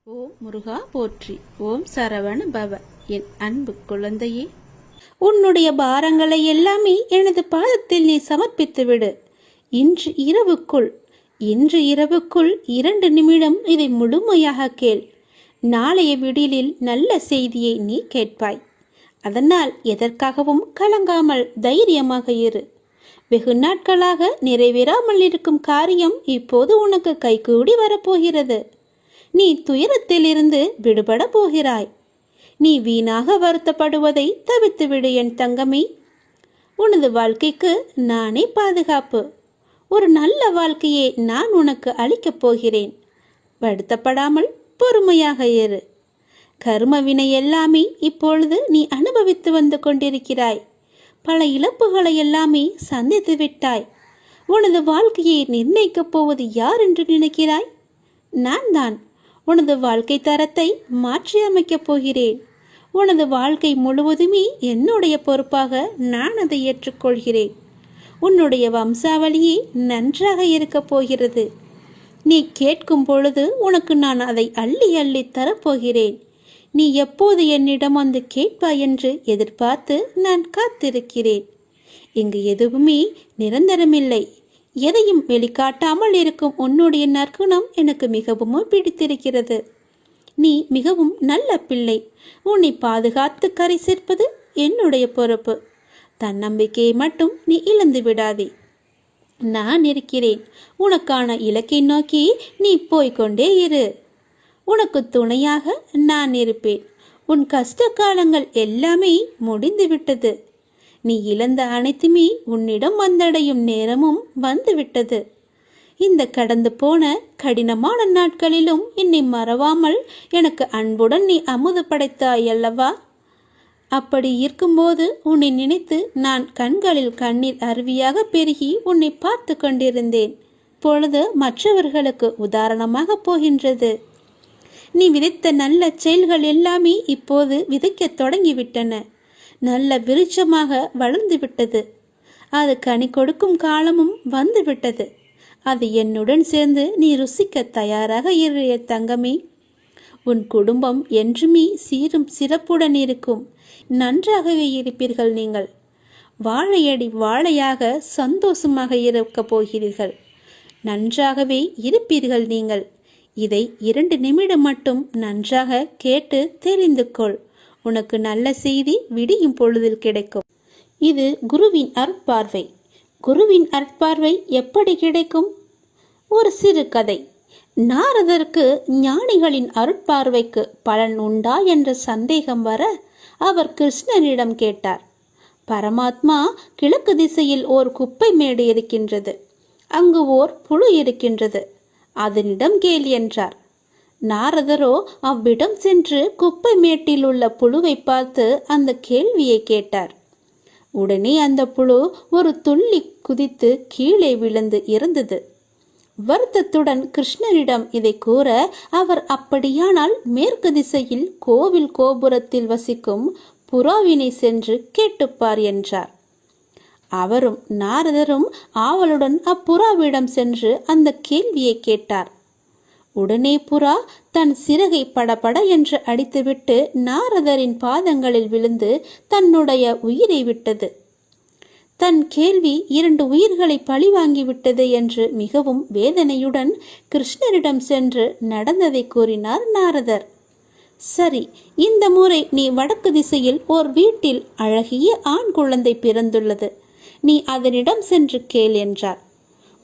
ஓம் முருகா போற்றி. ஓம் சரவண பவ. என் அன்பு குழந்தையே, உன்னுடைய பாரங்களை எல்லாமே எனது பாதத்தில் நீ சமர்ப்பித்து விடு. இன்று இரவுக்குள் 2 நிமிடம் இதை முழுமையாக கேள். நாளைய விடியலில் நல்ல செய்தியை நீ கேட்பாய். அதனால் எதற்காகவும் கலங்காமல் தைரியமாக இரு. வெகு நாட்களாக நிறைவேறாமல் இருக்கும் காரியம் இப்போது உனக்கு கைகூடி வரப்போகிறது. நீ துயரத்திலிருந்து விடுபட போகிறாய். நீ வீணாக வருத்தப்படுவதை தவிர்த்துவிடு என் தங்கமே. உனது வாழ்க்கைக்கு நானே பாதுகாப்பு. ஒரு நல்ல வாழ்க்கையை நான் உனக்கு அளிக்கப் போகிறேன். வருத்தப்படாமல் பொறுமையாக இரு. கர்ம வினை எல்லாமே இப்பொழுது நீ அனுபவித்து வந்து கொண்டிருக்கிறாய். பல இழப்புகளை எல்லாமே சந்தித்து விட்டாய். உனது வாழ்க்கையை நிர்ணயிக்கப் போவது யார் என்று நினைக்கிறாய்? நான் தான். உனது வாழ்க்கை தரத்தை மாற்றி அமைக்கப் போகிறேன். உனது வாழ்க்கை முழுவதுமே என்னுடைய பொறுப்பாக நான் அதை ஏற்றுக்கொள்கிறேன். உன்னுடைய வம்சாவளியே நன்றாக இருக்கப் போகிறது. நீ கேட்கும் பொழுது உனக்கு நான் அதை அள்ளி அள்ளி தரப்போகிறேன். நீ எப்போது என்னிடம் வந்து கேட்பாய் என்று எதிர்பார்த்து நான் காத்திருக்கிறேன். இங்கு எதுவுமே நிரந்தரமில்லை. எதையும் வெளிக்காட்டாமல் இருக்கும் உன்னுடைய நற்குணம் எனக்கு மிகவும் பிடித்திருக்கிறது. நீ மிகவும் நல்ல பிள்ளை. உன்னை பாதுகாத்து கரை சேர்ப்பது என்னுடைய பொறுப்பு. தன்னம்பிக்கையை மட்டும் நீ இழந்து விடாதே. நான் இருக்கிறேன். உனக்கான இலக்கை நோக்கி நீ போய்கொண்டே இரு. உனக்கு துணையாக நான் இருப்பேன். உன் கஷ்ட காலங்கள் எல்லாமே முடிந்துவிட்டது. நீ இழந்த அனைத்துமே உன்னிடம் வந்தடையும் நேரமும் வந்துவிட்டது. இந்த கடந்து போன கடினமான நாட்களிலும் என்னை மறவாமல் எனக்கு அன்புடன் நீ அமுது படைத்தாய் அல்லவா? அப்படி இருக்கும்போது உன்னை நினைத்து நான் கண்களில் கண்ணீர் அருவியாக பெருகி உன்னை பார்த்து கொண்டிருந்தேன். பொழுது மற்றவர்களுக்கு உதாரணமாக போகின்றது. நீ விதைத்த நல்ல செயல்கள் எல்லாமே இப்போது விதைக்க தொடங்கிவிட்டன. நல்ல விருட்சமாக வளர்ந்து விட்டது. அது கனி கொடுக்கும் காலமும் வந்துவிட்டது. அது என்னுடன் சேர்ந்து நீ ருசிக்க தயாராக இரு தங்கமே. உன் குடும்பம் என்றுமே சீரும் சிறப்புடன் இருக்கும். நன்றாகவே இருப்பீர்கள். நீங்கள் வாழையடி வாழையாக சந்தோஷமாக இருக்க போகிறீர்கள். நன்றாகவே இருப்பீர்கள் நீங்கள். இதை 2 நிமிடம் மட்டும் நன்றாக கேட்டு தெரிந்து கொள். உனக்கு நல்ல செய்தி விடியும் பொழுதில் கிடைக்கும். இது குருவின் அருட்பார்வை. குருவின் அருட்பார்வை எப்படி கிடைக்கும்? ஒரு சிறு கதை. நாரதருக்கு ஞானிகளின் அருட்பார்வைக்கு பலன் உண்டா என்ற சந்தேகம் வர அவர் கிருஷ்ணனிடம் கேட்டார். பரமாத்மா, கிழக்கு திசையில் ஓர் குப்பை மேடு இருக்கின்றது. அங்கு ஓர் புழு இருக்கின்றது. அதனிடம் கேள் என்றார். நாரதரோ அவ்விடம் சென்று குப்பை மேட்டில் உள்ள புழுவை பார்த்து அந்த கேள்வியை கேட்டார். உடனே அந்த புழு ஒரு துள்ளி குதித்து கீழே விழுந்து இறந்தது. வருத்தத்துடன் கிருஷ்ணரிடம் இதை கூற அவர், அப்படியானால் மேற்கு திசையில் கோவில் கோபுரத்தில் வசிக்கும் புறாவினை சென்று கேட்டுப்பார் என்றார். அவரும் நாரதரும் ஆவலுடன் அப்புறாவிடம் சென்று அந்த கேள்வியை கேட்டார். உடனே புறா தன் சிறகை படபட என்று அடித்துவிட்டு நாரதரின் பாதங்களில் விழுந்து தன்னுடைய உயிரை விட்டது. தன் கேள்வி 2 உயிர்களை பழிவாங்கிவிட்டது என்று மிகவும் வேதனையுடன் கிருஷ்ணரிடம் சென்று நடந்ததை கூறினார் நாரதர். சரி, இந்த முறை நீ வடக்கு திசையில் ஓர் வீட்டில் அழகிய ஆண் குழந்தை பிறந்துள்ளது. நீ அதனிடம் சென்று கேள் என்றார்.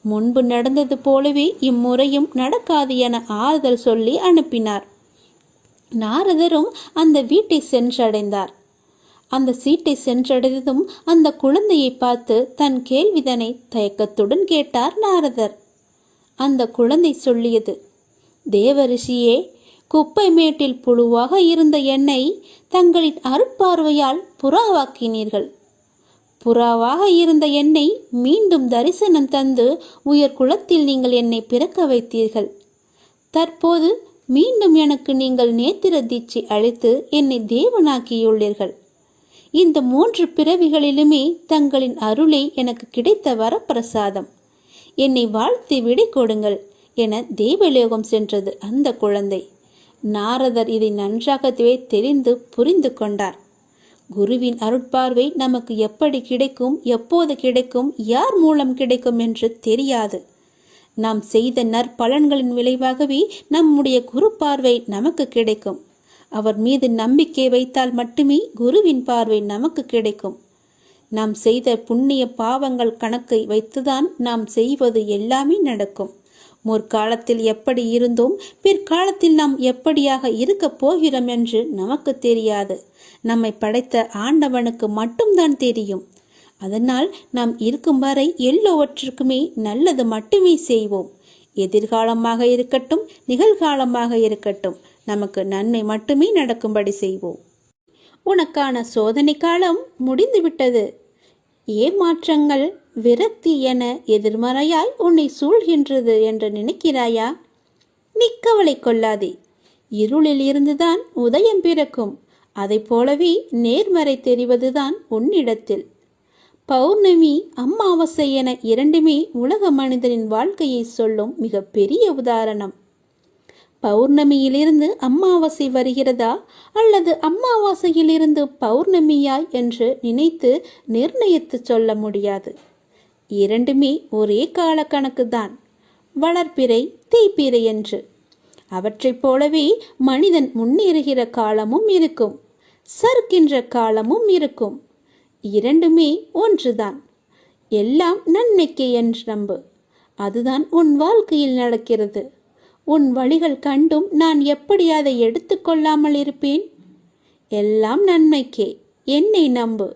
முன்பு நடந்தது போலவே இம்முறையும் நடக்காது என ஆறுதல் சொல்லி அனுப்பினார். நாரதரும் அந்த வீட்டை சென்றடைந்தார். அந்த சீட்டை சென்றடைந்ததும் அந்த குழந்தையை பார்த்து தன் கேள்விதனை தயக்கத்துடன் கேட்டார் நாரதர். அந்த குழந்தை சொல்லியது, தேவரிஷியே, குப்பை மேட்டில் புழுவாக இருந்த என்னை தங்களின் அருட்பார்வையால் புறாவாக்கினீர்கள். புறாவாக இருந்த என்னை மீண்டும் தரிசனம் தந்து உயர் குலத்தில் நீங்கள் என்னை பிறக்க வைத்தீர்கள். தற்போது மீண்டும் எனக்கு நீங்கள் நேத்திர தீட்சை அளித்து என்னை தேவனாக்கியுள்ளீர்கள். இந்த 3 பிறவிகளிலுமே தங்களின் அருளை எனக்கு கிடைத்த வரப்பிரசாதம். என்னை வாழ்த்தி விடை கொடுங்கள் என தேவலோகம் சென்றது அந்த குழந்தை. நாரதர் இதை நன்றாகவே தெரிந்து புரிந்து கொண்டார். குருவின் அருட்பார்வை நமக்கு எப்படி கிடைக்கும், எப்போது கிடைக்கும், யார் மூலம் கிடைக்கும் என்று தெரியாது. நாம் செய்த நற்பலன்களின் விளைவாகவே நம்முடைய குரு பார்வை நமக்கு கிடைக்கும். அவர் மீது நம்பிக்கை வைத்தால் மட்டுமே குருவின் பார்வை நமக்கு கிடைக்கும். நாம் செய்த புண்ணிய பாவங்கள் கணக்கை வைத்துதான் நாம் செய்வது எல்லாமே நடக்கும். முற்காலத்தில் எப்படி இருந்தோம், பிற்காலத்தில் நாம் எப்படியாக இருக்கப் போகிறோம் என்று நமக்கு தெரியாது. நம்மை படைத்த ஆண்டவனுக்கு மட்டும்தான் தெரியும். அதனால் நாம் இருக்கும் வரை எல்லோவற்றுக்குமே நல்லது மட்டுமே செய்வோம். எதிர்காலமாக இருக்கட்டும், நிகழ்காலமாக இருக்கட்டும், நமக்கு நன்மை மட்டுமே நடக்கும்படி செய்வோம். உனக்கான சோதனை காலம் முடிந்துவிட்டது. ஏமாற்றங்கள், விரக்தி என எதிர்மறையாய் உன்னை சூழ்கின்றது என்று நினைக்கிறாயா? நீ கவலை கொள்ளாதே. இருளில் இருந்துதான் உதயம் பிறக்கும். அதை போலவே நேர்மறை தெரிவதுதான் உன்னிடத்தில். பௌர்ணமி, அமாவாசை என இரண்டுமே உலக மனிதனின் வாழ்க்கையை சொல்லும் மிக பெரிய உதாரணம். பௌர்ணமியிலிருந்து அமாவாசை வருகிறதா அல்லது அமாவாசையிலிருந்து பௌர்ணமியாய் என்று நினைத்து நிர்ணயித்து சொல்ல முடியாது. இரண்டுமே ஒரே கால கணக்கு தான், வளர்ப்பிறை தேய்ப்பிறை என்று. அவற்றைப் போலவே மனிதன் முன்னேறுகிற காலமும் இருக்கும், சறுக்கின்ற காலமும் இருக்கும். இரண்டுமே ஒன்றுதான். எல்லாம் நன்மைக்கே என்று நம்பு. அதுதான் உன் வாழ்க்கையில் நடக்கிறது. உன் வழிகள் கண்டும் நான் எப்படி அதை எடுத்துக்கொள்ளாமல் இருப்பேன்? எல்லாம் நன்மைக்கே. என்னை நம்பு.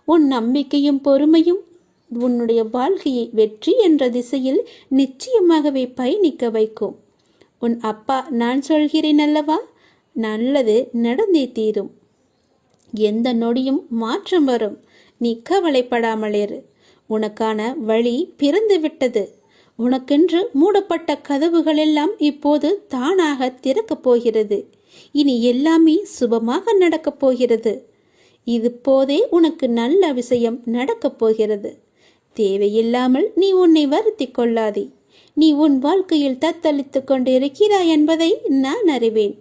உன் நம்பிக்கையும் பொறுமையும் உன்னுடைய வாழ்க்கையை வெற்றி என்ற திசையில் நிச்சயமாகவே பயணிக்க வைக்கும். உன் அப்பா நான் சொல்கிறேன் அல்லவா, நல்லது நடந்தே தீரும். எந்த நொடியும் மாற்றம் வரும். நீ கவலைப்படாமல் இரு. உனக்கான வழி பிறந்து விட்டது. உனக்கென்று மூடப்பட்ட கதவுகள் எல்லாம் இப்போது தானாக திறக்கப் போகிறது. இனி எல்லாமே சுபமாக நடக்கப் போகிறது. இது போதே உனக்கு நல்ல விஷயம் நடக்கப் போகிறது. தேவையில்லாமல் நீ உன்னை வருத்தி கொள்ளாதே. நீ உன் வாழ்க்கையில் தத்தளித்து கொண்டு இருக்கிறாய் என்பதை நான் அறிவேன்.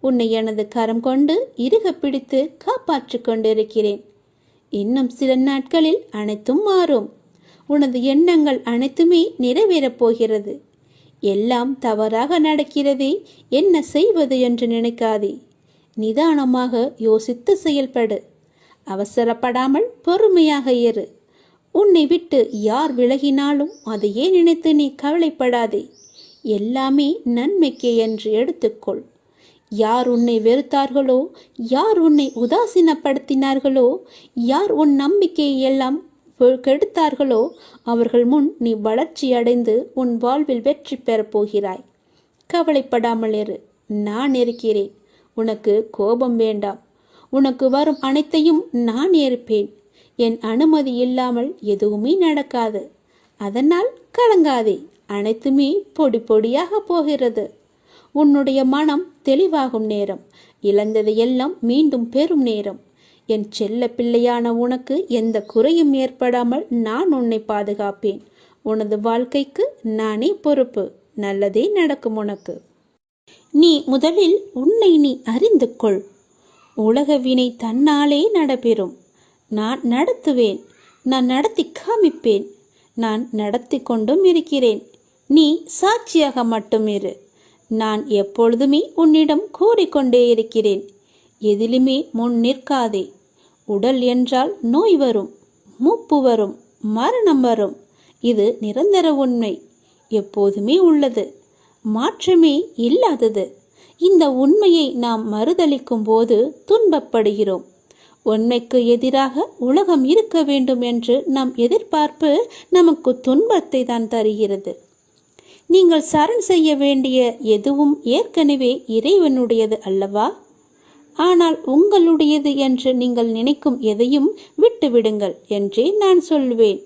உன்னை எனது கரம் கொண்டு இறுக பிடித்து காப்பாற்றி கொண்டிருக்கிறேன். இன்னும் சில நாட்களில் அனைத்தும் மாறும். உனது எண்ணங்கள் அனைத்துமே நிறைவேறப் போகிறது. எல்லாம் தவறாக நடக்கிறதே, என்ன செய்வது என்று நினைக்காதே. நிதானமாக யோசித்து செயல்படு. அவசரப்படாமல் பொறுமையாக இரு. உன்னை விட்டு யார் விலகினாலும் அதையே நினைத்து நீ கவலைப்படாதே. எல்லாமே நன்மைக்கே என்று எடுத்துக்கொள். யார் உன்னை வெறுத்தார்களோ, யார் உன்னை உதாசீனப்படுத்தினார்களோ, யார் உன் நம்பிக்கையை எல்லாம் கெடுத்தார்களோ, அவர்கள் முன் நீ வளர்ச்சி அடைந்து உன் வாழ்வில் வெற்றி பெறப் போகிறாய். கவலைப்படாமல் இரு. நான் இருக்கிறேன். உனக்கு கோபம் வேண்டாம். உனக்கு வரும் அனைத்தையும் நான் ஏற்பேன். என் அனுமதி இல்லாமல் எதுவுமே நடக்காது. அதனால் கலங்காதே. அனைத்துமே பொடி பொடியாக போகிறது. உன்னுடைய மனம் தெளிவாகும் நேரம். இழந்ததையெல்லாம் மீண்டும் பெறும் நேரம். என் செல்ல பிள்ளையான உனக்கு எந்த குறையும் ஏற்படாமல் நான் உன்னை பாதுகாப்பேன். உனது வாழ்க்கைக்கு நானே பொறுப்பு. நல்லதே நடக்கும் உனக்கு. நீ முதலில் உன்னை நீ அறிந்து கொள். உலக வினை தன்னாலே நடைபெறும். நான் நடத்துவேன். நான் நடத்தி காமிப்பேன். நான் நடத்தி கொண்டும் இருக்கிறேன். நீ சாட்சியாக மட்டும் இரு. நான் எப்பொழுதுமே உன்னிடம் கூறிக்கொண்டே இருக்கிறேன். எதிலுமே முன் நிற்காதே. உடல் என்றால் நோய் வரும், மூப்பு வரும், மரணம் வரும். இது நிரந்தர உண்மை. எப்போதுமே உள்ளது. மாற்றமே இல்லாதது. இந்த உண்மையை நாம் மறுதலிக்கும் போது துன்பப்படுகிறோம். உண்மைக்கு எதிராக உலகம் இருக்க வேண்டும் என்று நம் எதிர்பார்ப்பு நமக்கு துன்பத்தை தான் தருகிறது. நீங்கள் சரண் செய்ய வேண்டிய எதுவும் ஏற்கனவே இறைவனுடையது அல்லவா? ஆனால் உங்களுடையது என்று நீங்கள் நினைக்கும் எதையும் விட்டுவிடுங்கள் என்றே நான் சொல்வேன்.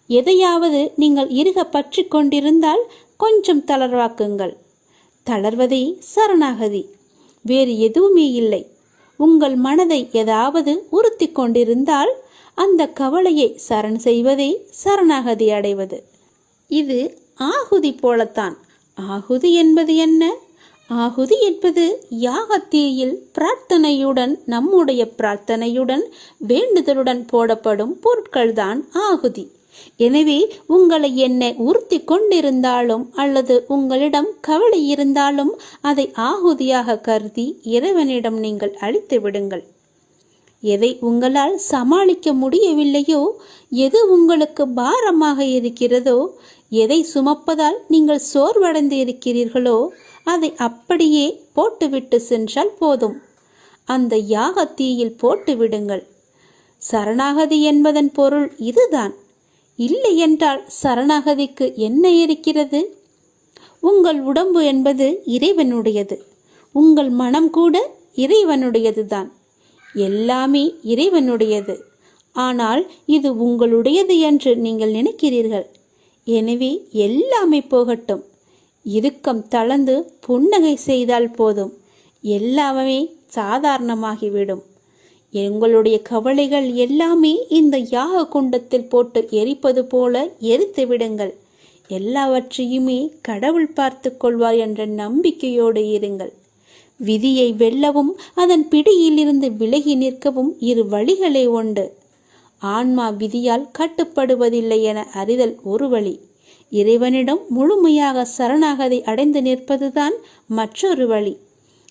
எதையாவது நீங்கள் இறுக பற்றி கொண்டிருந்தால் கொஞ்சம் தளர்வாக்குங்கள். தளர்வதே சரணாகதி, வேறு எதுவுமே இல்லை. உங்கள் மனதை ஏதாவது உறுத்தி கொண்டிருந்தால் அந்த கவலையை சரண் செய்வதே சரணாகதி அடைவது. இது ஆகுதி போலத்தான். ஆகுதி என்பது என்ன? ஆகுதி என்பது யாகத்தீயில் பிரார்த்தனையுடன், நம்முடைய பிரார்த்தனையுடன், வேண்டுதலுடன் போடப்படும் பொருட்கள்தான் ஆகுதி. எனவே உங்களை என்னை உறுத்தி கொண்டிருந்தாலும் அல்லது உங்களிடம் கவலை இருந்தாலும் அதை ஆகுதியாக கருதி இறைவனிடம் நீங்கள் அளித்து விடுங்கள். எதை உங்களால் சமாளிக்க முடியவில்லையோ, எது உங்களுக்கு பாரமாக இருக்கிறதோ, எதை சுமப்பதால் நீங்கள் சோர்வடைந்து இருக்கிறீர்களோ அதை அப்படியே போட்டுவிட்டு சென்றால் போதும். அந்த யாகத்தீயில் போட்டு விடுங்கள். சரணாகதி என்பதன் பொருள் இதுதான். இல்லை என்றால் சரணாகதிக்கு என்ன இருக்கிறது? உங்கள் உடம்பு என்பது இறைவனுடையது. உங்கள் மனம் கூட இறைவனுடையதுதான். எல்லாமே இறைவனுடையது. ஆனால் இது உங்களுடையது என்று நீங்கள் நினைக்கிறீர்கள். எனவே எல்லாமே போகட்டும். இறுக்கம் தளர்ந்து புன்னகை செய்தால் போதும், எல்லாமே சாதாரணமாகிவிடும். எங்களுடைய கவலைகள் எல்லாமே இந்த யாக குண்டத்தில் போட்டு எரிப்பது போல எரித்து விடுங்கள். எல்லாவற்றையுமே கடவுள் பார்த்து கொள்வார் என்ற நம்பிக்கையோடு இருங்கள். விதியை வெல்லவும் அதன் பிடியிலிருந்து விலகி நிற்கவும் இரு வழிகளே உண்டு. ஆன்மா விதியால் கட்டுப்படுவதில்லை என அறிதல் ஒரு வழி. இறைவனிடம் முழுமையாக சரணாகதி அடைந்து நிற்பதுதான் மற்றொரு வழி.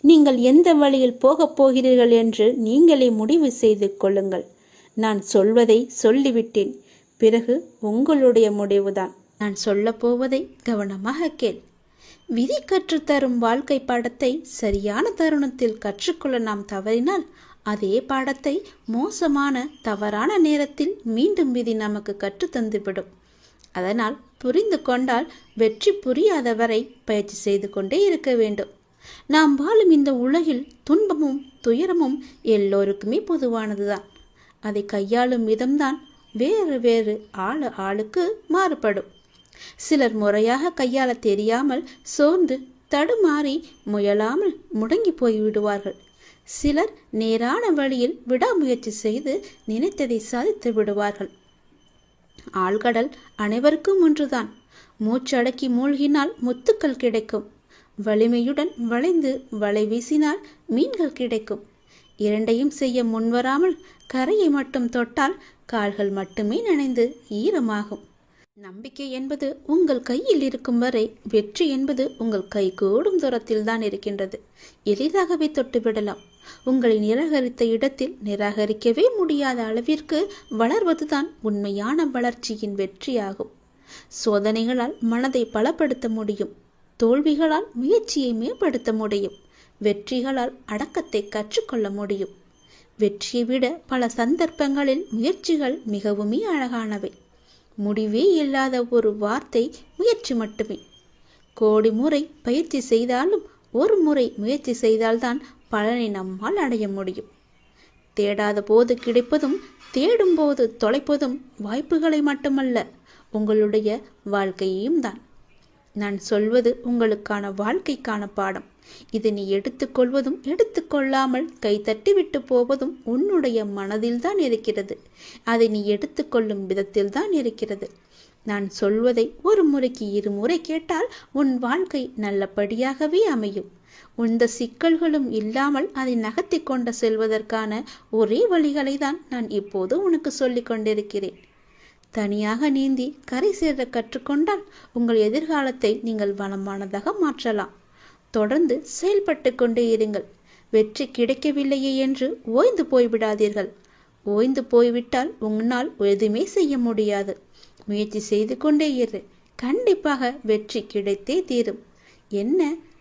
நீங்கள் எந்த வழியில் போகப் போகிறீர்கள் என்று நீங்களே முடிவு செய்து கொள்ளுங்கள். நான் சொல்வதை சொல்லிவிட்டேன். பிறகு உங்களுடைய முடிவுதான். நான் சொல்லப் போவதை கவனமாக கேள். விதி கற்றுத்தரும் வாழ்க்கை பாடத்தை சரியான தருணத்தில் கற்றுக்கொள்ள நாம் தவறினால் அதே பாடத்தை மோசமான தவறான நேரத்தில் மீண்டும் விதி நமக்கு கற்றுத்தந்துவிடும். அதனால் புரிந்து கொண்டால் வெற்றி, புரியாதவரை பயிற்சி செய்து கொண்டே இருக்க வேண்டும். நாம் வாழும் இந்த உலகில் துன்பமும் துயரமும் எல்லோருக்குமே பொதுவானதுதான். அதை கையாளும் விதம்தான் வேறு வேறு ஆளுக்கு மாறுபடும். சிலர் முறையாக கையாள தெரியாமல் சோர்ந்து தடுமாறி முயலாமல் முடங்கி போய்விடுவார்கள். சிலர் நேரான வழியில் விடாமுயற்சி செய்து நினைத்ததை சாதித்து விடுவார்கள். ஆழ்கடல் அனைவருக்கும் ஒன்றுதான். மூச்சடக்கி மூழ்கினால் முத்துக்கள் கிடைக்கும். வலிமையுடன் வளைந்து வலை வீசினால் மீன்கள் கிடைக்கும். இரண்டையும் செய்ய முன்வராமல் கரையை மட்டும் தொட்டால் கால்கள் மட்டுமே நனைந்து ஈரமாகும். நம்பிக்கை என்பது உங்கள் கையில் இருக்கும் வரை வெற்றி என்பது உங்கள் கை கூடும் தூரத்தில் தான் இருக்கின்றது. எளிதாகவே தொட்டுவிடலாம். உங்களை நிராகரித்த இடத்தில் நிராகரிக்கவே முடியாத அளவிற்கு வளர்வதுதான் உண்மையான வளர்ச்சியின் வெற்றியாகும். சோதனைகளால் மனதை பலப்படுத்த முடியும். தோல்விகளால் முயற்சியை மேம்படுத்த முடியும். வெற்றிகளால் அடக்கத்தை கற்றுக்கொள்ள முடியும். வெற்றியை விட பல சந்தர்ப்பங்களில் முயற்சிகள் மிகவுமே அழகானவை. முடிவே இல்லாத ஒரு வார்த்தை முயற்சி மட்டுமே. கோடி முறை பயிற்சி செய்தாலும் ஒரு முறை முயற்சி செய்தால்தான் பலனை நம்மால் அடைய முடியும். தேடாத போது கிடைப்பதும் தேடும் போது தொலைப்பதும் வாய்ப்புகளை மட்டுமல்ல, உங்களுடைய வாழ்க்கையையும் தான். நான் சொல்வது உங்களுக்கான வாழ்க்கைக்கான பாடம். இதை நீ எடுத்துக்கொள்வதும் எடுத்துக்கொள்ளாமல் கைத்தட்டி விட்டு போவதும் உன்னுடைய மனதில்தான் இருக்கிறது. அதை நீ எடுத்துக்கொள்ளும் விதத்தில்தான் இருக்கிறது. நான் சொல்வதை ஒரு முறைக்கு இருமுறை கேட்டால் உன் வாழ்க்கை நல்லபடியாகவே அமையும். எந்த சிக்கல்களும் இல்லாமல் அதை நகர்த்தி கொண்டு செல்வதற்கான ஒரே வழிகளை தான் நான் இப்போது உனக்கு சொல்லிக் கொண்டிருக்கிறேன். தனியாக நீந்தி கரை சேர கற்றுக்கொண்டால் உங்கள் எதிர்காலத்தை நீங்கள் வளமானதாக மாற்றலாம். தொடர்ந்து செயல்பட்டு கொண்டே இருங்கள். வெற்றி கிடைக்கவில்லையே என்று ஓய்ந்து போய்விடாதீர்கள். ஓய்ந்து போய்விட்டால் உன்னால் எதுவுமே செய்ய முடியாது. முயற்சி செய்து கொண்டே இரு. கண்டிப்பாக வெற்றி கிடைத்தே தீரும். என்ன,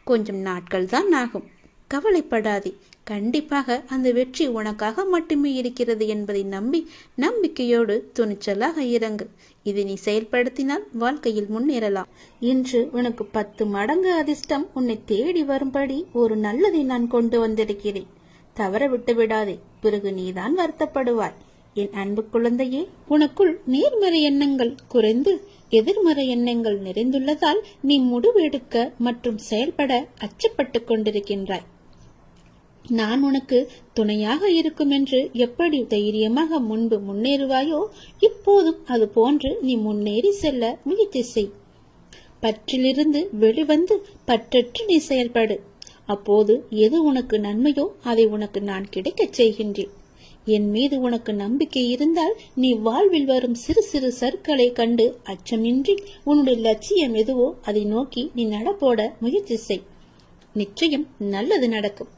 கொஞ்சம் நாட்கள் தான் ஆகும். கவலைப்படாதே. கண்டிப்பாக அந்த வெற்றி உனக்காக மட்டுமே இருக்கிறது என்பதை நம்பி நம்பிக்கையோடு துணிச்சலாக இறங்கு. இதை நீ செயல்படுத்தினால் வாழ்க்கையில் முன்னேறலாம். இன்று உனக்கு 10 மடங்கு அதிர்ஷ்டம் உன்னை தேடி வரும்படி ஒரு நல்லதை நான் கொண்டு வந்திருக்கிறேன். தவற விட்டு விடாதே. பிறகு நீதான் வருத்தப்படுவாய். என் அன்பு குழந்தையே, உனக்குள் நேர்மறை எண்ணங்கள் குறைந்து எதிர்மறை எண்ணங்கள் நிறைந்துள்ளதால் நீ முடிவெடுக்க மற்றும் செயல்பட அச்சப்பட்டு கொண்டிருக்கின்றாய். நான் உனக்கு துணையாக இருக்கும் என்று எப்படி தைரியமாக முன்பு முன்னேறுவாயோ இப்போதும் அது போன்று நீ முன்னேறி செல்ல முயற்சி செய். பற்றிலிருந்து வெளிவந்து பற்றற்று நீ செயல்படு. அப்போது எது உனக்கு நன்மையோ அதை உனக்கு நான் கிடைக்கச் செய்கின்றேன். என் மீது உனக்கு நம்பிக்கை இருந்தால் நீ வாழ்வில் வரும் சிறு சிறு சற்களை கண்டு அச்சமின்றி உன்னுடைய லட்சியம் எதுவோ அதை நோக்கி நீ நடப்போட முயற்சி செய். நிச்சயம் நல்லது நடக்கும்.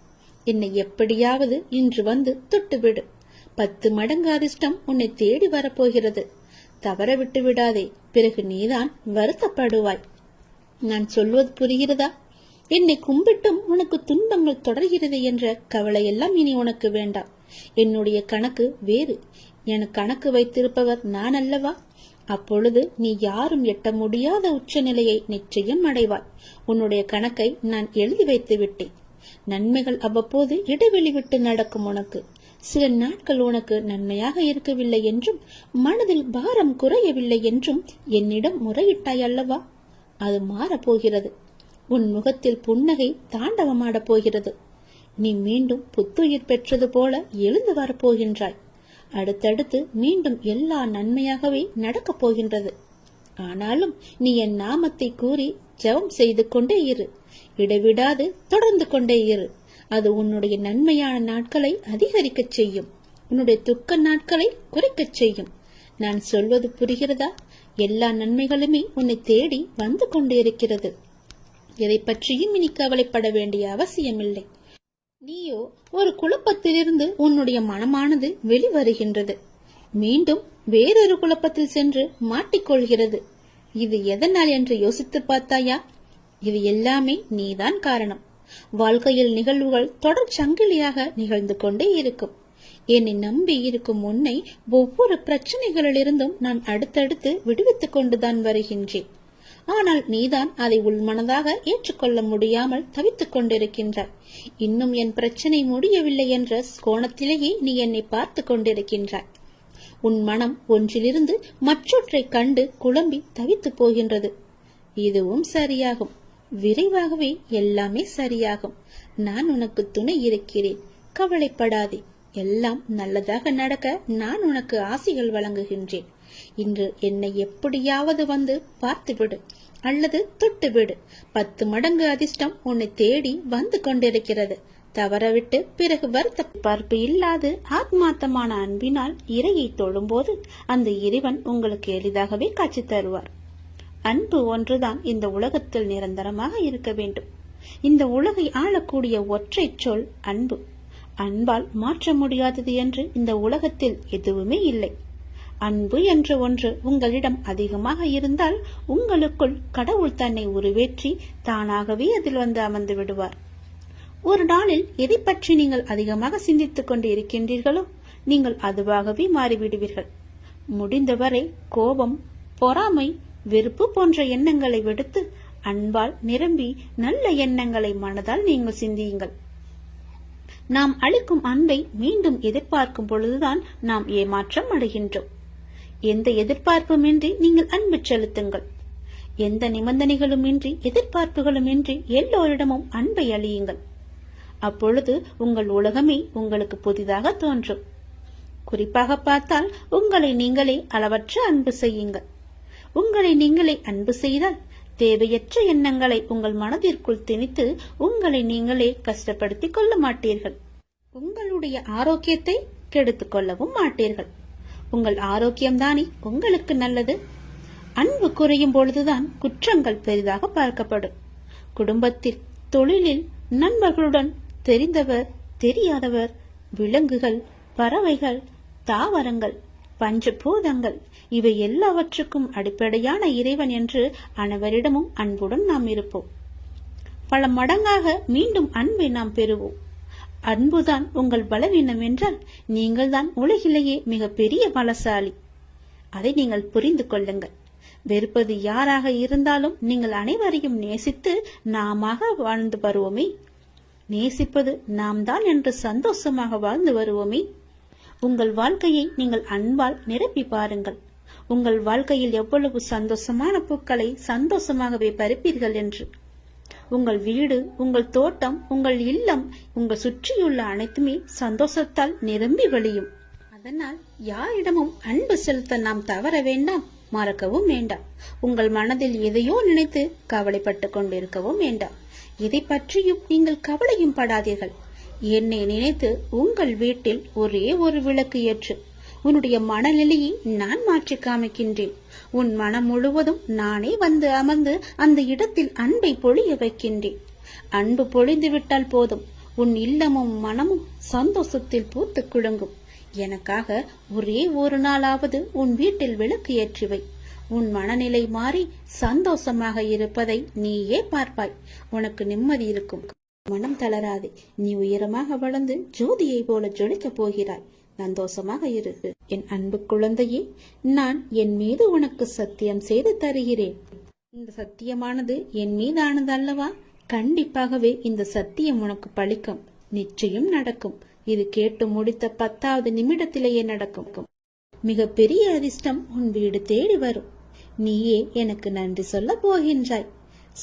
என்னை எப்படியாவது இன்று வந்து தொட்டுவிடு. 10 மடங்கு அதிர்ஷ்டம் உன்னை தேடி வரப்போகிறது. தவற விட்டு விடாதே, பிறகு நீதான் வருத்தப்படுவாய். நான் சொல்வது புரிகிறதா? என்னை கும்பிட்டும் உனக்கு துன்பங்கள் தொடர்கிறது என்ற கவலையெல்லாம் இனி உனக்கு வேண்டாம். என்னுடைய கணக்கு வேறு. என கணக்கு வைத்திருப்பவர் நான் அல்லவா? அப்பொழுது நீ யாரும் எட்ட முடியாத உச்சநிலையை நிச்சயம் அடைவாய். உன்னுடைய கணக்கை நான் எழுதி வைத்து விட்டேன். நன்மைகள் அவ்வப்போது இடைவெளி விட்டு நடக்கும். உனக்கு சில நாட்கள் உனக்கு நன்மையாக இருக்கவில்லை என்றும் மனதில் பாரம் குறையவில்லை என்றும் என்னிடம் முறையிட்டாய் அல்லவா? அது மாறப்போகிறது. உன் முகத்தில் புன்னகை தாண்டவமாடப் போகிறது. நீ மீண்டும் புத்துயிர் பெற்றது போல எழுந்து வரப்போகின்றாய். அடுத்தடுத்து மீண்டும் எல்லா நன்மையாகவே நடக்கப் போகின்றது. ஆனாலும் நீ என் நாமத்தை கூறி ஜெபம் செய்து கொண்டே இரு. இடைவிடாது தொடர்ந்து கொண்டே இரு. அது உன்னுடைய நன்மையான நாட்களை அதிகரிக்கச் செய்யும். உன்னுடைய துக்க நாட்களை குறைக்கச் செய்யும். நான் சொல்வது புரிகிறதா? எல்லா நன்மைகளுமே உன்னை தேடி வந்து கொண்டு இருக்கிறது. எதை பற்றியும் இனி கவலைப்பட வேண்டிய அவசியமில்லை. நீயோ ஒரு குழப்பத்திலிருந்து உன்னுடைய மனமானது வெளிவருகின்றது. மீண்டும் வேறொரு குழப்பத்தில் சென்று மாட்டிக்கொள்கிறது. இது எதனால் என்று யோசித்து பார்த்தாயா? இது எல்லாமே நீதான் காரணம். வாழ்க்கையில் நிகழ்வுகள் தொடர் சங்கிலியாக நிகழ்ந்து கொண்டே இருக்கும். என்னை நம்பி இருக்கும் உன்னை ஒவ்வொரு பிரச்சனைகளிலிருந்தும் நான் அடுத்தடுத்து விடுவித்துக் கொண்டுதான் வருகின்றேன். ஆனால் நீதான் அதை உள்மனதாக ஏற்றுக்கொள்ள முடியாமல் தவித்துக் கொண்டிருக்கின்றாய். இன்னும் என் பிரச்சனை முடியவில்லை என்ற கோணத்திலேயே நீ என்னை பார்த்து கொண்டிருக்கின்றாய். உன் மனம் ஒன்றிலிருந்து மற்றொன்றை கண்டு குழம்பி தவித்து போகின்றது. இதுவும் சரியாகும். விரைவாகவே எல்லாமே சரியாகும். நான் உனக்கு துணை இருக்கிறேன். கவலைப்படாதே. எல்லாம் நல்லதாக நடக்க நான் உனக்கு ஆசிகள் வழங்குகின்றேன். இன்று என்னை எப்படியாவது வந்து பார்த்துவிடு அல்லது தொட்டுவிடு. 10 மடங்கு அதிர்ஷ்டம் உன்னை தேடி வந்து கொண்டிருக்கிறது. தவறவிட்டு பிறகு வருத்த பார்ப்பு இல்லாது ஆத்மார்த்தமான அன்பினால் இறையை தொழும்போது அந்த இறைவன் உங்களுக்கு எளிதாகவே காட்சி தருவார். அன்பு ஒன்றுதான் இந்த உலகத்தில் நிரந்தரமாக இருக்க வேண்டும். இந்த உலகை ஆளக்கூடிய ஒற்றை சொல் அன்பு. அன்பால் மாற்ற முடியாதது என்று இந்த உலகத்தில் எதுவுமே இல்லை. அன்பு என்ற ஒன்று உங்களிடம் அதிகமாக இருந்தால் உங்களுக்குள் கடவுள் தன்னை உருவேற்றி தானாகவே அதில் வந்து அமர்ந்து விடுவார். ஒரு நாளில் எதை பற்றி நீங்கள் அதிகமாக சிந்தித்துக் கொண்டு இருக்கின்றீர்களோ நீங்கள் அதுவாகவே மாறிவிடுவீர்கள். முடிந்தவரை கோபம், பொறாமை, வெறுப்பு போன்ற எண்ணங்களை விடுத்து அன்பால் நிரம்பி நல்ல எண்ணங்களை மனதால் நீங்கள் சிந்தியுங்கள். நாம் அளிக்கும் அன்பை மீண்டும் எதிர்பார்க்கும் பொழுதுதான் நாம் ஏமாற்றம் அடைகின்றோம். எந்த எதிர்பார்ப்புமின்றி நீங்கள் அன்பு செலுத்துங்கள். எந்த நிபந்தனைகளுமின்றி எதிர்பார்ப்புகளுமின்றி எல்லோரிடமும் அன்பை அளியுங்கள். அப்பொழுது உங்கள் உலகமே உங்களுக்கு புதிதாக தோன்றும். குறிப்பாக பார்த்தால் உங்களை நீங்களே அளவற்ற அன்பு செய்யுங்கள். உங்களை நீங்களே அன்பு செய்தால் தேவையற்ற எண்ணங்களை உங்கள் மனதிற்குள் திணித்து உங்களை நீங்களே கஷ்டப்படுத்திக் கொள்ள மாட்டீர்கள். உங்களுடைய ஆரோக்கியத்தை கெடுத்துக் கொள்ளவும் மாட்டீர்கள். உங்கள் ஆரோக்கியம்தானே உங்களுக்கு நல்லது. அன்பு குறையும் பொழுதுதான் குற்றங்கள் பெரிதாக பார்க்கப்படும். குடும்பத்தில், தொழிலில், நண்பர்களுடன், தெரிந்தவர், தெரியாதவர், விலங்குகள், பறவைகள், தாவரங்கள், பஞ்சபூதங்கள் இவை எல்லாவற்றுக்கும் அடிப்படையான இறைவன் என்று அனைவரிடமும் அன்புடன் நாம் இருப்போம். பல மடங்காக மீண்டும் அன்பை நாம் பெறுவோம். அன்புதான் உங்கள் பலவீனம் என்றால் நீங்கள் தான் உலகிலேயே மிக பெரிய பலசாலி. அதை நீங்கள் புரிந்து கொள்ளுங்கள். வெறுப்பது யாராக இருந்தாலும் நீங்கள் அனைவரையும் நேசித்து நாமாக வாழ்ந்து வருவோமே. நேசிப்பது நாம் தான் என்று சந்தோஷமாக வாழ்ந்து வருவோமே. உங்கள் வாழ்க்கையை நீங்கள் அன்பால் நிரப்பி பாருங்கள். உங்கள் வாழ்க்கையில் எவ்வளவு சந்தோஷமான பூக்களை சந்தோஷமாகவே பறிப்பீர்கள் என்று. உங்கள் வீடு, உங்கள் தோட்டம், உங்கள் இல்லம், உங்கள் சுற்றியுள்ள அனைத்துமே சந்தோஷத்தால் நிரம்பி வழியும். அதனால் யாரிடமும் அன்பு செலுத்த நாம் தவற வேண்டாம், மறக்கவும் வேண்டாம். உங்கள் மனதில் எதையோ நினைத்து கவலைப்பட்டு கொண்டிருக்கவும் வேண்டாம். இதை பற்றியும் நீங்கள் கவலையும் படாதீர்கள். என்னை நினைத்து உங்கள் வீட்டில் ஒரே ஒரு விளக்கு ஏற்று உன்னுடைய மனநிலையை நான் மாற்றி காமிக்கின்றேன். உன் மனம் முழுவதும் நானே வந்து அமர்ந்து அந்த இடத்தில் அன்பை பொழிய வைக்கின்றேன். அன்பு பொழிந்து விட்டால் போதும், உன் இல்லமும் மனமும் சந்தோஷத்தில் பூத்து குலுங்கும். எனக்காக ஒரே ஒரு நாளாவது உன் வீட்டில் விளக்கு ஏற்றுவை. உன் மனநிலை மாறி சந்தோஷமாக இருப்பதை நீயே பார்ப்பாய். உனக்கு நிம்மதி இருக்கும். மனம் தளராதே. நீ உயரமாக வளர்ந்து ஜோதியை போல ஜொலிக்கப் போகிறாய். சந்தோஷமாக இரு. என் அன்பு குழந்தையே, நான் என் மீது உனக்கு சத்தியம் செய்து தருகிறேன். இந்த சத்தியமானது என் மீதானது அல்லவா? கண்டிப்பாகவே இந்த சத்தியம் உனக்கு பலிக்கும். நிச்சயம் நடக்கும். இது கேட்டு முடித்த 10வது நிமிடத்திலேயே நடக்கும். மிக பெரிய அதிர்ஷ்டம் உன் வீடு தேடி வரும். நீயே எனக்கு நன்றி சொல்ல போகின்றாய்.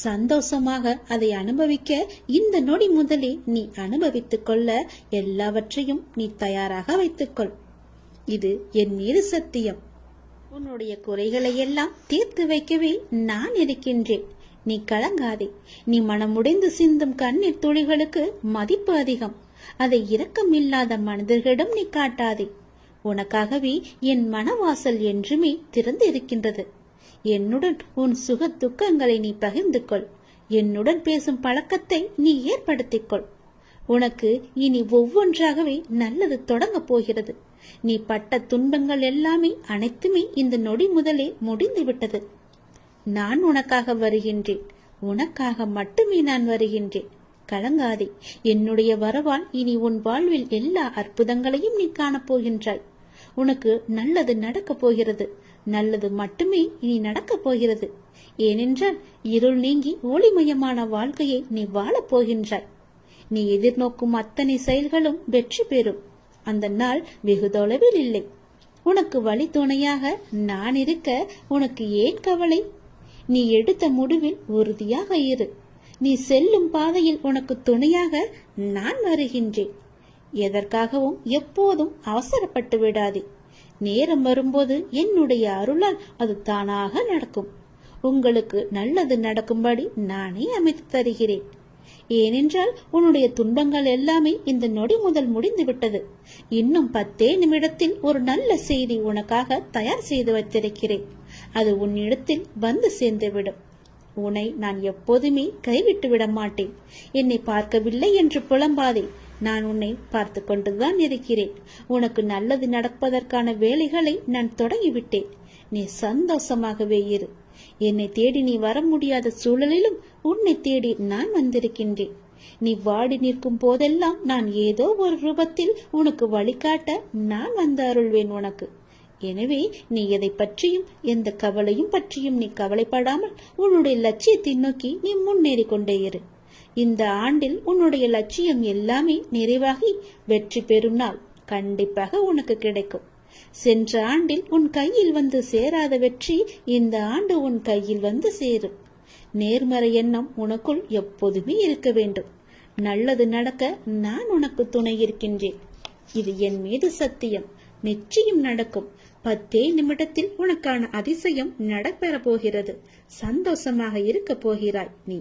சந்தோஷமாக அதை அனுபவிக்க இந்த நொடி முதலே நீ அனுபவித்துக் கொள்ள எல்லாவற்றையும் நீ தயாராக வைத்துக்கொள். இது என் மீது சத்தியம். உன்னுடைய குறைகளை எல்லாம் தீர்த்து வைக்கவே நான் இருக்கின்றேன். நீ கலங்காதே. நீ மனமுடைந்து சிந்தும் கண்ணீர் துளிகளுக்கு மதிப்பு அதிகம். அதை இரக்கம் இல்லாத மனிதர்களிடம் நீ காட்டாதே. உனக்காகவே என் மனவாசல் என்றுமே திறந்து இருக்கின்றது. என்னுடன் உன் சுக துக்கங்களை நீ பகிர்ந்து கொள். என்னுடன் பேசும் பழக்கத்தை நீ ஏற்படுத்திக் கொள். உனக்கு இனி ஒவ்வொன்றாகவே நல்லது தொடங்க போகிறது. நீ பட்ட துன்பங்கள் எல்லாமே அனைத்துமே இந்த நொடி முதலே முடிந்து விட்டது. நான் உனக்காக வருகின்றேன். உனக்காக மட்டுமே நான் வருகின்றேன். கலங்காதே. என்னுடைய வரவால் இனி உன் வாழ்வில் எல்லா அற்புதங்களையும் நீ காணப்போகின்றாய். உனக்கு நல்லது நடக்கப் போகிறது. நல்லது மட்டுமே இனி நடக்கப் போகிறது. ஏனென்றால் இருள் நீங்கி ஒளிமயமான வாழ்க்கையை நீ வாழப் போகின்றாய். நீ எதிர்நோக்கும் அத்தனை செயல்களும் வெற்றி பெறும். அந்த நாள் வெகு தொலைவில் இல்லை. உனக்கு வழி துணையாக நான் இருக்க உனக்கு ஏன் கவலை? நீ எடுத்த முடிவில் உறுதியாக இரு. நீ செல்லும் பாதையில் உனக்கு துணையாக நான் வருகின்றேன். எதற்காகவும் எப்போதும் அவசரப்பட்டு விடாதே. நேரம் வரும்போது என்னுடைய அருளால் அது தானாக நடக்கும். உங்களுக்கு நல்லது நடக்கும்படி நானே அமைத்து தருகிறேன். ஏனென்றால் உன்னுடைய துன்பங்கள் எல்லாமே இந்த நொடி முதல் முடிந்து விட்டது. இன்னும் 10 நிமிடத்தில் ஒரு நல்ல செய்தி உனக்காக தயார் செய்து வைத்திருக்கிறேன். அது உன்னிடத்தில் வந்து சேர்ந்துவிடும். உன்னை நான் எப்போதுமே கைவிட்டு விட மாட்டேன். என்னை பார்க்கவில்லை என்று புலம்பாதே. நான் உன்னை பார்த்து கொண்டுதான் இருக்கிறேன். உனக்கு நல்லது நடப்பதற்கான வேலைகளை நான் தொடங்கிவிட்டேன். நீ சந்தோஷமாகவே இரு. என்னை தேடி நீ வர முடியாத சூழலிலும் உன்னை தேடி நான் வந்திருக்கின்றேன். நீ வாடி நிற்கும் போதெல்லாம் நான் ஏதோ ஒரு ரூபத்தில் உனக்கு வழிகாட்ட நான் வந்து அருள்வேன் உனக்கு. எனவே நீ எதை பற்றியும் எந்த கவலையும் பற்றியும் நீ கவலைப்படாமல் உன்னுடைய லட்சியத்தை நோக்கி நீ முன்னேறி கொண்டே இரு. இந்த ஆண்டில் உன்னுடைய லட்சியம் எல்லாமே நிறைவாகி வெற்றி பெறும் நாள் கண்டிப்பாக உனக்கு கிடைக்கும். சென்ற ஆண்டில் உன் கையில் வந்து சேராத வெற்றி இந்த ஆண்டு உன் கையில் வந்து சேரும். நேர்மறை எண்ணம் உனக்குள் எப்போதுமே இருக்க வேண்டும். நல்லது நடக்க நான் உனக்கு துணை இருக்கின்றேன். இது என் மீது சத்தியம். நிச்சயம் நடக்கும். 10 நிமிடத்தில் உனக்கான அதிசயம் நடைபெற போகிறது. சந்தோஷமாக இருக்க போகிறாய் நீ.